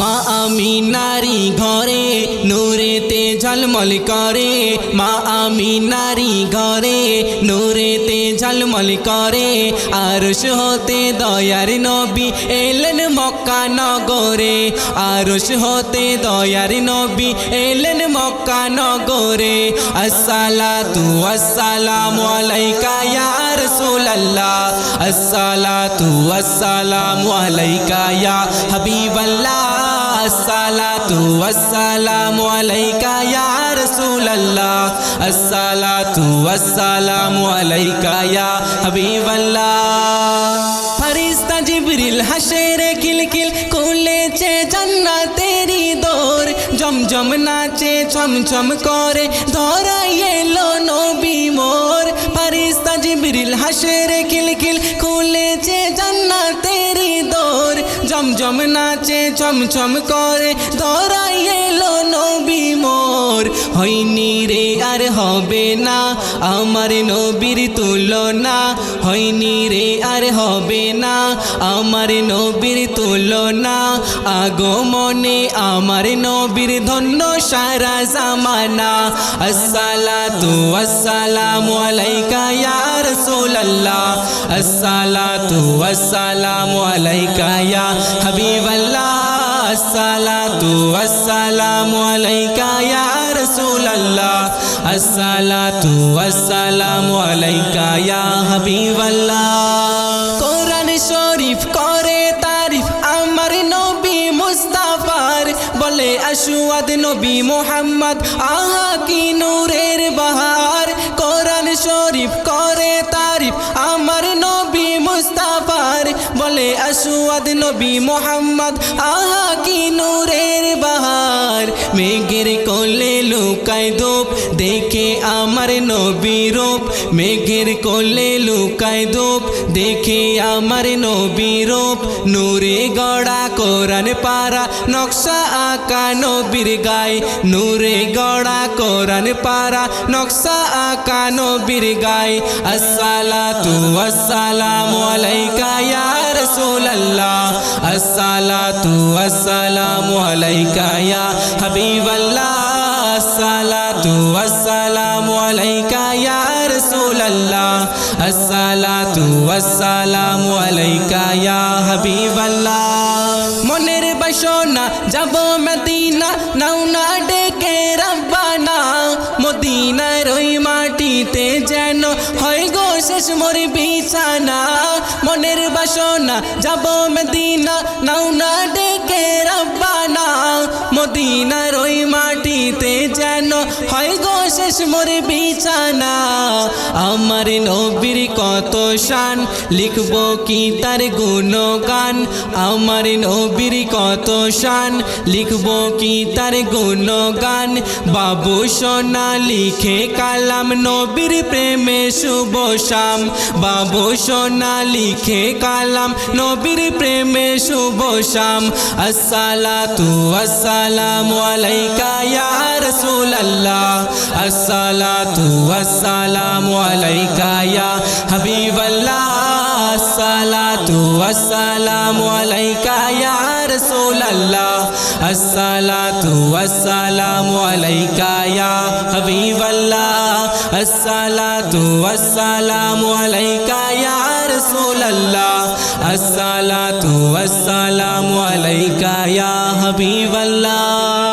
মা আমিনারি ঘরে নূরেতে ঝলমল করে, মা আমিনারি ঘরে নূরেতে ঝলমল করে। আরশ হতে দয়ার নবী এলেন মক্কা নগরে, আরশ হতে দয়ার নবী এলেন মক্কা নগরে। আসসালাতু ওয়াসসালামু আলাইকা ইয়া রাসূলুল্লাহ, আসসালাতু ওয়াসসালামু আলাইকা ইয়া হাবিবাল্লাহ, আসসালাতু ওয়াসসালামু আলাইকা ইয়া রাসূলুল্লাহ, আসসালাতু ওয়াসসালামু আলাইকা ইয়া হাবিবাল্লাহ। ফেরেশতা জিবরিল হাসরে কিলকিল খুলেছে জান্নাতেরি দোর, জমজম নাচে ছমছম করে ধরাই এলো নবী মোর। ফেরেশতা জিবরিল হাসরে কিলকিল খুলেছে জান্নাতেরি দোর, জমজম নাচে ছমছম করে ধরাই এলো নবী মোর। হয়নি রে আর হবে না আমার নবীর তুলনা, হয়নি রে আর হবে না আমার নবীর তুলনা। আগমনে আমার নবীর ধন্য সারা জামানা। আসসালাতু ওয়াসসালামু আলাইকা ইয়া রাসূলুল্লাহ, আসসালাতু ওয়াসসালামু আলাইকা ইয়া হাবিবাল্লাহ, আসসালাতু ওয়াসসালামু আলাইকা ইয়া রাসূলুল্লাহ, আসসালাতু ওয়াসসালামু আলাইকা ইয়া হাবিবাল্লাহ। কোরআন শরীফ করে তারিফ আমার নবী মুস্তাফার, বলে আশুয়াদ নবী মুহাম্মদ আহা কি নূরের বাহার। কোরআন শরীফ করে তারিফ আমার নবী মুস্তাফার, বলে আশুয়াদ নবী মুহাম্মদ আহা কি নূরের বাহার। মেঘের কোলে লুকায় ধূপ দেখে আমার নবী রূপ, মেঘের কোলে লুকায় ধূপ দেখে আমার নবী রূপ। নূরে গড়া কোরআন পারা নকশা আঁকা নবীর গায়ে, নূরে গড়া কোরআন পারা নকশা আঁকা নবীর গায়ে। আসসালাতু ওয়াসসালামু আলাইকা ইয়া রাসূলুল্লাহ, আসসালাতু ওয়াসসালামু আলাইকা ইয়া হাবিবাল্লাহ, আসসালাতু ওয়াসসালামু আলাইকা ইয়া রাসূলুল্লাহ, আসসালাতু ওয়াসসালামু আলাইকা ইয়া হাবিবাল্লাহ। মনের বাসনা যাব মদিনা নাও না ডেকে রব্বানা, মদিনার ওই মাটিতে যেন হয় গো শেষ মোর বিছানা। মনের বাসনা যাব মদিনা নাও না ডেকে রব্বানা, মদিনার ওই মাটিতে যেন হয় গো শেষ মোর বিছানা। আমার নবীর কত শান লিখবো কি তার গুণগান, আমার নবীর কত শান লিখবো কি তার গুণগান। বাবু সোনা লিখে কালাম নবীর প্রেমে শুভ শাম, বাবু সোনা লিখে কালাম নবীর প্রেমে শুভ শাম। আসসালাতু ওয়াসসালামু আলাইকা ইয়া রাসূলুল্লাহ, আসসালাতু ওয়াসসালামু আলাইকা ইয়া হাবিবাল্লাহ, আসসালাতু ওয়াসসালামু আলাইকা ইয়া রাসূলুল্লাহ, আসসালাতু ওয়াসসালামু আলাইকা ইয়া হাবিবাল্লাহ, আসসালাতু ওয়াসসালামু আলাইকা ইয়া রাসূলুল্লাহ, আসসালাতু ওয়াসসালামু আলাইকা ইয়া হাবিবাল্লাহ।